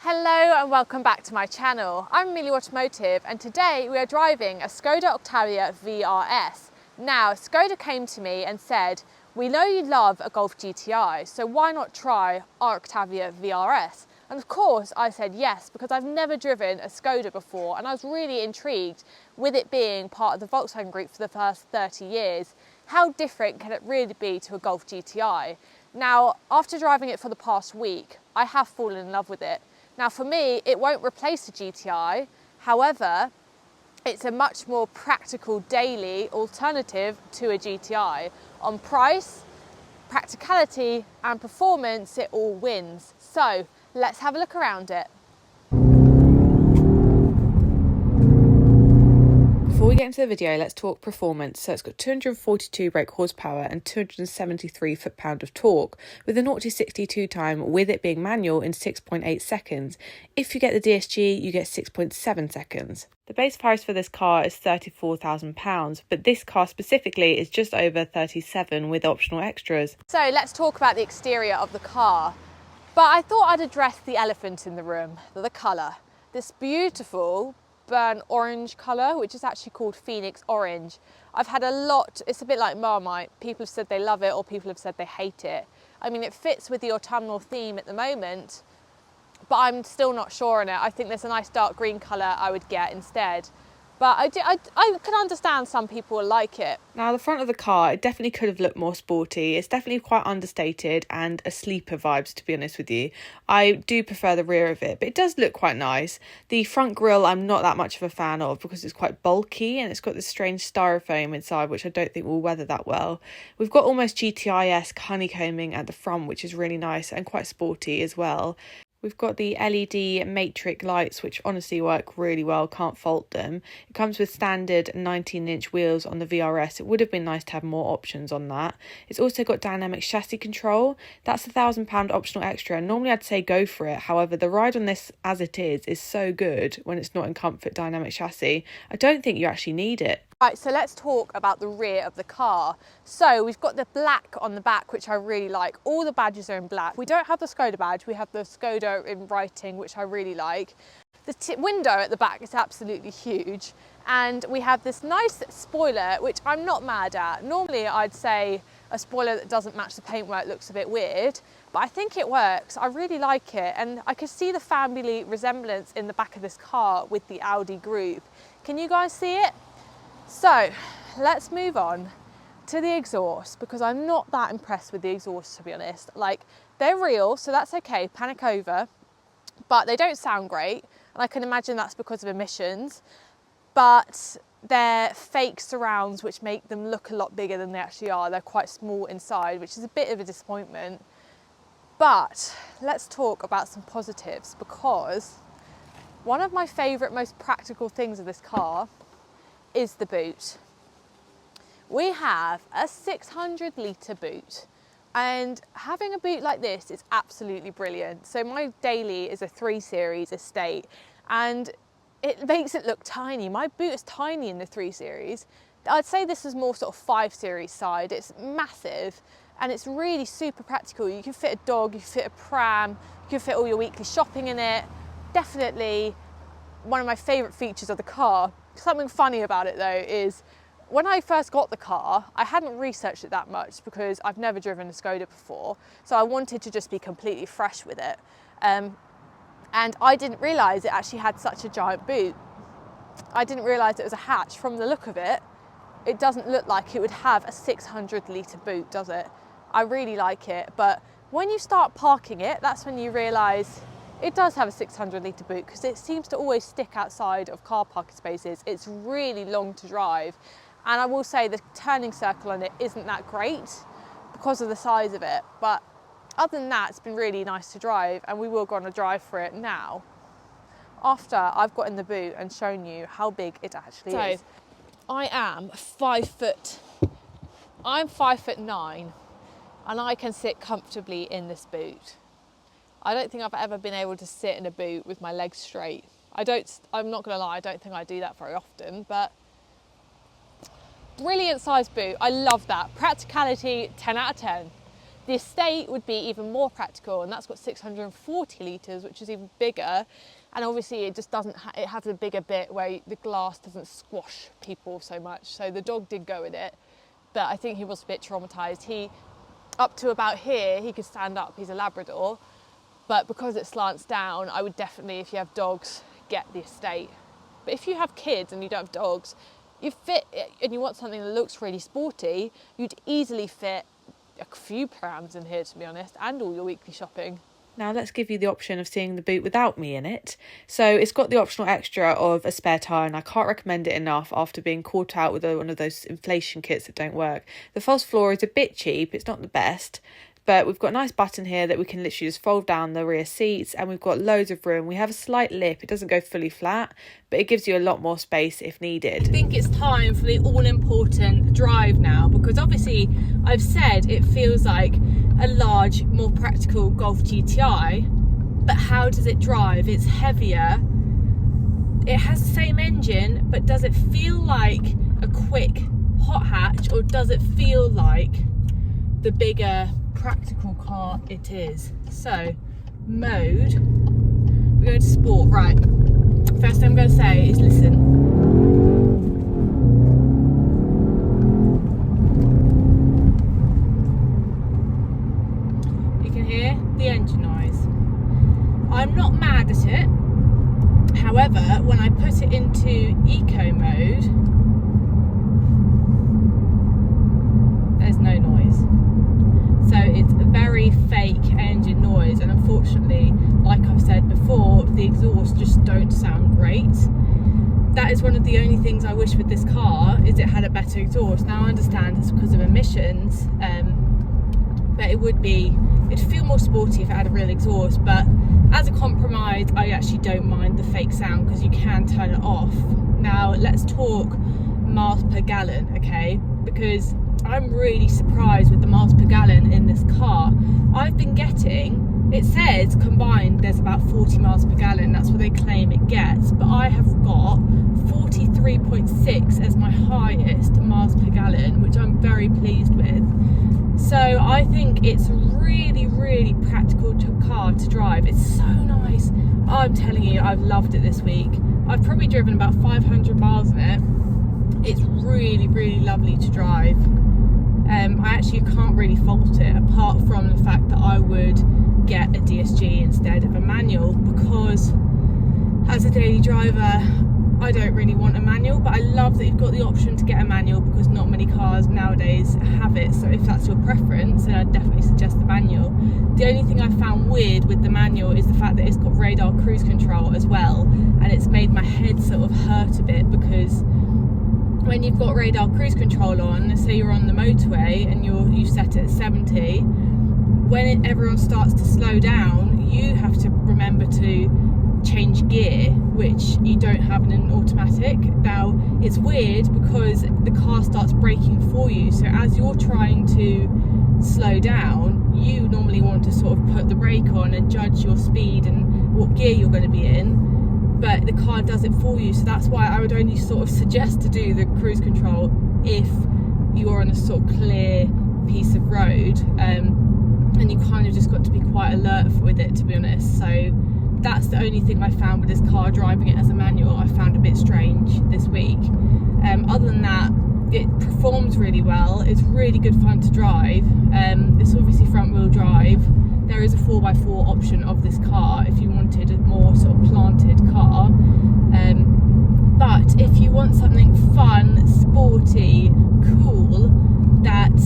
Hello and welcome back to my channel. I'm Amelia Automotive and today we are driving a Skoda Octavia VRS. Now Skoda came to me and said, we know you love a Golf GTI, so why not try our Octavia VRS? And of course I said yes, because I've never driven a Skoda before and I was really intrigued with it being part of the Volkswagen group for the first 30 years. How different can it really be to a Golf GTI? Now, after driving it for the past week, I have fallen in love with it. Now for me, it won't replace a GTI. However, it's a much more practical daily alternative to a GTI. On price, practicality and performance, it all wins. So let's have a look around it. Before we get into the video, let's talk performance. So it's got 242 brake horsepower and 273 foot-pound of torque, with a 0-62 time with it being manual in 6.8 seconds. If you get the DSG, you get 6.7 seconds. The base price for this car is £34,000, but this car specifically is just over 37 with optional extras. So let's talk about the exterior of the car. But I thought I'd address the elephant in the room, the colour. This beautiful burnt orange colour, which is actually called Phoenix Orange. I've had a lot, it's a bit like Marmite. People have said they love it or people have said they hate it. I mean, it fits with the autumnal theme at the moment, but I'm still not sure on it. I think there's a nice dark green colour I would get instead. But I can understand some people will like it. Now, the front of the car, it definitely could have looked more sporty. It's definitely quite understated and a sleeper vibes, to be honest with you. I do prefer the rear of it, but it does look quite nice. The front grille, I'm not that much of a fan of because it's quite bulky and it's got this strange styrofoam inside, which I don't think will weather that well. We've got almost GTI-esque honeycombing at the front, which is really nice and quite sporty as well. We've got the LED matrix lights, which honestly work really well, can't fault them. It comes with standard 19-inch wheels on the VRS. It would have been nice to have more options on that. It's also got dynamic chassis control. That's £1,000 optional extra. Normally I'd say go for it. However, the ride on this as it is so good when it's not in comfort dynamic chassis. I don't think you actually need it. Right, so let's talk about the rear of the car. So we've got the black on the back, which I really like. All the badges are in black. We don't have the Skoda badge, we have the Skoda in writing, which I really like. The window at the back is absolutely huge. And we have this nice spoiler, which I'm not mad at. Normally I'd say a spoiler that doesn't match the paintwork looks a bit weird, but I think it works. I really like it. And I can see the family resemblance in the back of this car with the Audi group. Can you guys see it? So let's move on to the exhaust, because I'm not that impressed with the exhaust, to be honest. Like, they're real, so that's okay, panic over, but they don't sound great. And I can imagine that's because of emissions, but they're fake surrounds, which make them look a lot bigger than they actually are. They're quite small inside, which is a bit of a disappointment. But let's talk about some positives, because one of my favourite, most practical things of this car is the boot. We have a 600 litre boot, and having a boot like this is absolutely brilliant. So my daily is a 3 Series estate and it makes it look tiny. My boot is tiny in the 3 Series. I'd say this is more sort of 5 Series side. It's massive and it's really super practical. You can fit a dog, you can fit a pram, you can fit all your weekly shopping in it. Definitely one of my favourite features of the car. Something funny about it though is when I first got the car, I hadn't researched it that much because I've never driven a Skoda before. So I wanted to just be completely fresh with it. And I didn't realise it actually had such a giant boot. I didn't realise it was a hatch. From the look of it, it doesn't look like it would have a 600 litre boot, does it? I really like it, but when you start parking it, that's when you realise it does have a 600 litre boot, because it seems to always stick outside of car parking spaces. It's really long to drive. And I will say the turning circle on it isn't that great because of the size of it. But other than that, it's been really nice to drive, and we will go on a drive for it now, after I've got in the boot and shown you how big it actually is. I am 5 foot, I'm 5'9", and I can sit comfortably in this boot. I don't think I've ever been able to sit in a boot with my legs straight. I'm not gonna lie, I don't think I do that very often, but brilliant size boot, I love that. Practicality, 10 out of 10. The Estate would be even more practical, and that's got 640 litres, which is even bigger. And obviously it just doesn't, it has a bigger bit where the glass doesn't squash people so much. So the dog did go with it, but I think he was a bit traumatised. Up to about here, he could stand up, he's a Labrador, but because it slants down, I would definitely, if you have dogs, get the Estate. But if you have kids and you don't have dogs, you fit, and you want something that looks really sporty, you'd easily fit a few prams in here, to be honest, and all your weekly shopping. Now let's give you the option of seeing the boot without me in it. So it's got the optional extra of a spare tyre, and I can't recommend it enough after being caught out with one of those inflation kits that don't work. The false floor is a bit cheap, it's not the best, but we've got a nice button here that we can literally just fold down the rear seats, and we've got loads of room. We have a slight lip, it doesn't go fully flat, but it gives you a lot more space if needed. I think it's time for the all-important drive now, because obviously I've said it feels like a large, more practical Golf GTI, but how does it drive? It's heavier, it has the same engine, but does it feel like a quick hot hatch, or does it feel like the bigger practical car it is? So mode, we're going to sport. Right, first thing I'm going to say is listen. You can hear the engine noise. I'm not mad at it, however when I put it into eco mode, there's no noise. So it's a very fake engine noise, and unfortunately, like I've said before, the exhausts just don't sound great. That is one of the only things I wish with this car, is it had a better exhaust. Now I understand it's because of emissions, but it'd feel more sporty if it had a real exhaust. But as a compromise, I actually don't mind the fake sound because you can turn it off. Now let's talk miles per gallon, okay? Because I'm really surprised with the miles per gallon in this car. I've been getting, it says combined there's about 40 miles per gallon, that's what they claim it gets, but I have got 43.6 as my highest miles per gallon, which I'm very pleased with. So I think it's a really, really practical car to drive. It's so nice. I'm telling you, I've loved it this week. I've probably driven about 500 miles in it. It's really, really lovely to drive. I actually can't really fault it, apart from the fact that I would get a DSG instead of a manual, because as a daily driver I don't really want a manual, but I love that you've got the option to get a manual because not many cars nowadays have it. So if that's your preference, then I'd definitely suggest the manual. The only thing I found weird with the manual is the fact that it's got radar cruise control as well, and it's made my head sort of hurt a bit, because when you've got radar cruise control on, say you're on the motorway and you set it at 70, when everyone starts to slow down, you have to remember to change gear, which you don't have in an automatic. Now it's weird because the car starts braking for you, so as you're trying to slow down, you normally want to sort of put the brake on and judge your speed and what gear you're going to be in, but the car does it for you. So that's why I would only sort of suggest to do the cruise control if you're on a sort of clear piece of road, and you kind of just got to be quite alert with it, to be honest. So that's the only thing I found with this car, driving it as a manual, I found a bit strange this week. Other than that, it performs really well. It's really good fun to drive. It's obviously front wheel drive. There is a 4x4 option of this car if you wanted a more sort of planted car. But if you want something fun, sporty, cool, that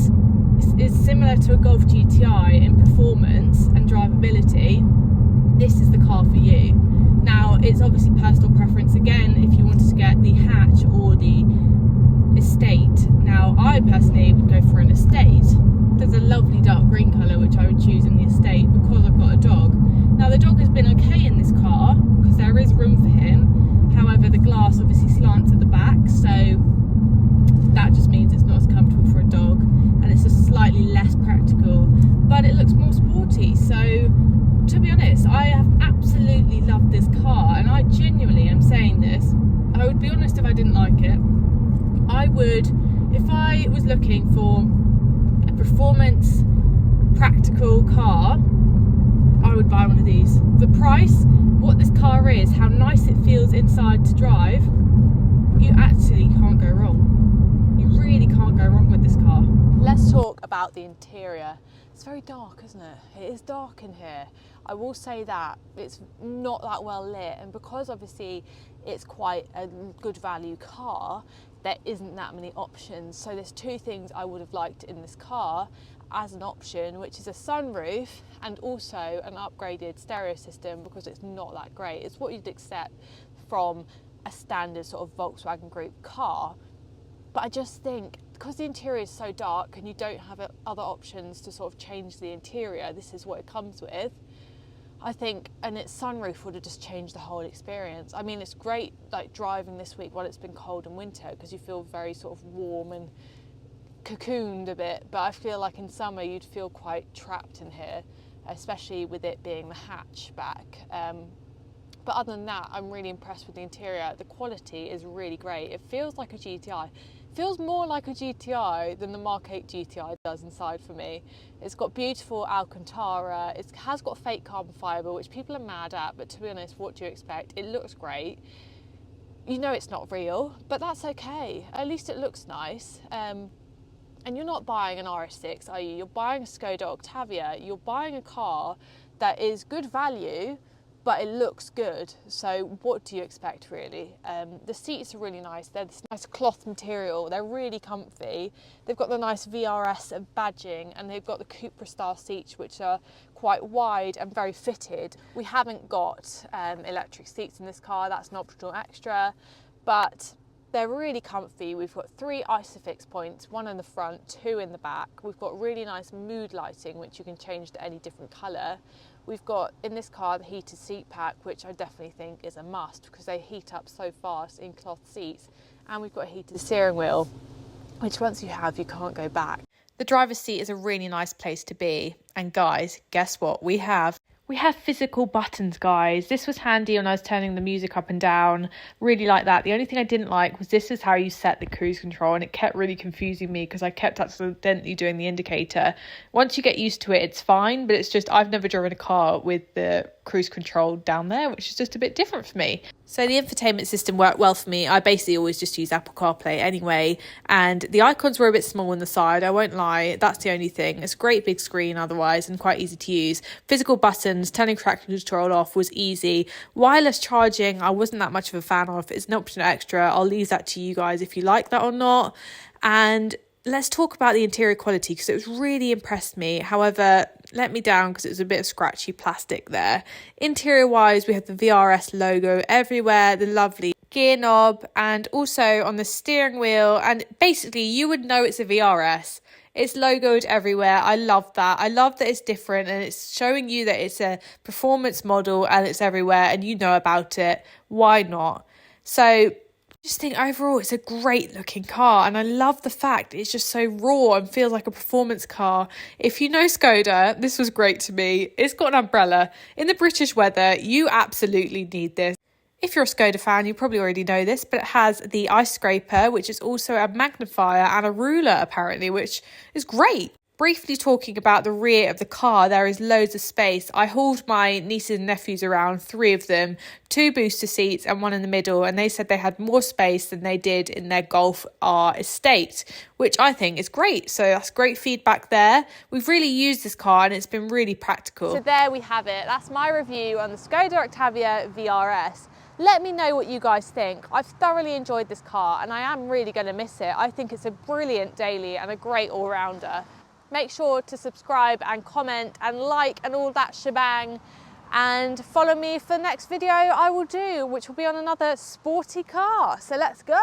is similar to a Golf GTI in performance and drivability, this is the car for you. Now it's obviously personal preference again if you wanted to get the hatch or the estate. Now I personally would go for an estate. There's a lovely dark green colour which I would choose in the estate because I've got a dog. Now the dog has been okay in this car because there is room for him, however the glass obviously slants at the back, so that just means it's not as comfortable for a dog and it's just slightly less practical, but it looks more sporty. So to be honest, I have absolutely loved this car, and I genuinely am saying this. I would be honest if I didn't like it. I would, if I was looking for a performance practical car, I would buy one of these. The price, what this car is, how nice it feels inside to drive, you actually can't go wrong. You really can't go wrong with this car. Let's talk about the interior. It's very dark, isn't it? It is dark in here. I will say that it's not that well lit, and because obviously it's quite a good value car, there isn't that many options. So there's two things I would have liked in this car as an option, which is a sunroof and also an upgraded stereo system, because it's not that great. It's what you'd accept from a standard sort of Volkswagen Group car. But I just think because the interior is so dark and you don't have other options to sort of change the interior, this is what it comes with. I think, and its sunroof would have just changed the whole experience. I mean, it's great like driving this week while it's been cold and winter, because you feel very sort of warm and cocooned a bit, but I feel like in summer you'd feel quite trapped in here, especially with it being the hatchback. But other than that, I'm really impressed with the interior. The quality is really great. It feels like a GTI. It feels more like a GTI than the Mark 8 GTI does inside for me. It's got beautiful Alcantara. It has got fake carbon fibre, which people are mad at, but to be honest, what do you expect? It looks great. You know it's not real, but that's okay. At least it looks nice. And you're not buying an RS6, are you? You're buying a Skoda Octavia. You're buying a car that is good value, but it looks good. So what do you expect, really? The seats are really nice. They're this nice cloth material. They're really comfy. They've got the nice VRS badging, and they've got the Cupra style seats, which are quite wide and very fitted. We haven't got electric seats in this car. That's an optional extra, but they're really comfy. We've got 3 ISOFIX points, 1 in the front, 2 in the back. We've got really nice mood lighting, which you can change to any different colour. We've got, in this car, the heated seat pack, which I definitely think is a must because they heat up so fast in cloth seats. And we've got a heated steering wheel, which once you have, you can't go back. The driver's seat is a really nice place to be. And guys, guess what? We have physical buttons, guys. This was handy when I was turning the music up and down. Really like that. The only thing I didn't like was this is how you set the cruise control, and it kept really confusing me because I kept accidentally doing the indicator. Once you get used to it, it's fine, but it's just I've never driven a car with the cruise control down there, which is just a bit different for me. So the infotainment system worked well for me. I basically always just use Apple CarPlay anyway, and the icons were a bit small on the side, I won't lie. That's the only thing. It's a great big screen otherwise and quite easy to use. Physical buttons, turning traction control off was easy. Wireless charging, I wasn't that much of a fan of. It's an optional extra. I'll leave that to you guys if you like that or not. And let's talk about the interior quality because it was really impressed me. However, let me down because it was a bit of scratchy plastic there. Interior wise, we have the VRS logo everywhere, the lovely gear knob, and also on the steering wheel. And basically, you would know it's a VRS. It's logoed everywhere. I love that. I love that it's different and it's showing you that it's a performance model and it's everywhere and you know about it. Why not? So just think overall it's a great looking car, and I love the fact it's just so raw and feels like a performance car. If you know Skoda, this was great to me. It's got an umbrella. In the British weather, you absolutely need this. If you're a Skoda fan, you probably already know this, but it has the ice scraper, which is also a magnifier, and a ruler apparently, which is great. Briefly talking about the rear of the car, there is loads of space. I hauled my nieces and nephews around, 3 of them, 2 booster seats and 1 in the middle, and they said they had more space than they did in their Golf R estate, which I think is great. So that's great feedback there. We've really used this car and it's been really practical. So there we have it. That's my review on the Skoda Octavia VRS. Let me know what you guys think. I've thoroughly enjoyed this car and I am really going to miss it. I think it's a brilliant daily and a great all-rounder. Make sure to subscribe and comment and like and all that shebang, and follow me for the next video I will do, which will be on another sporty car. So let's go.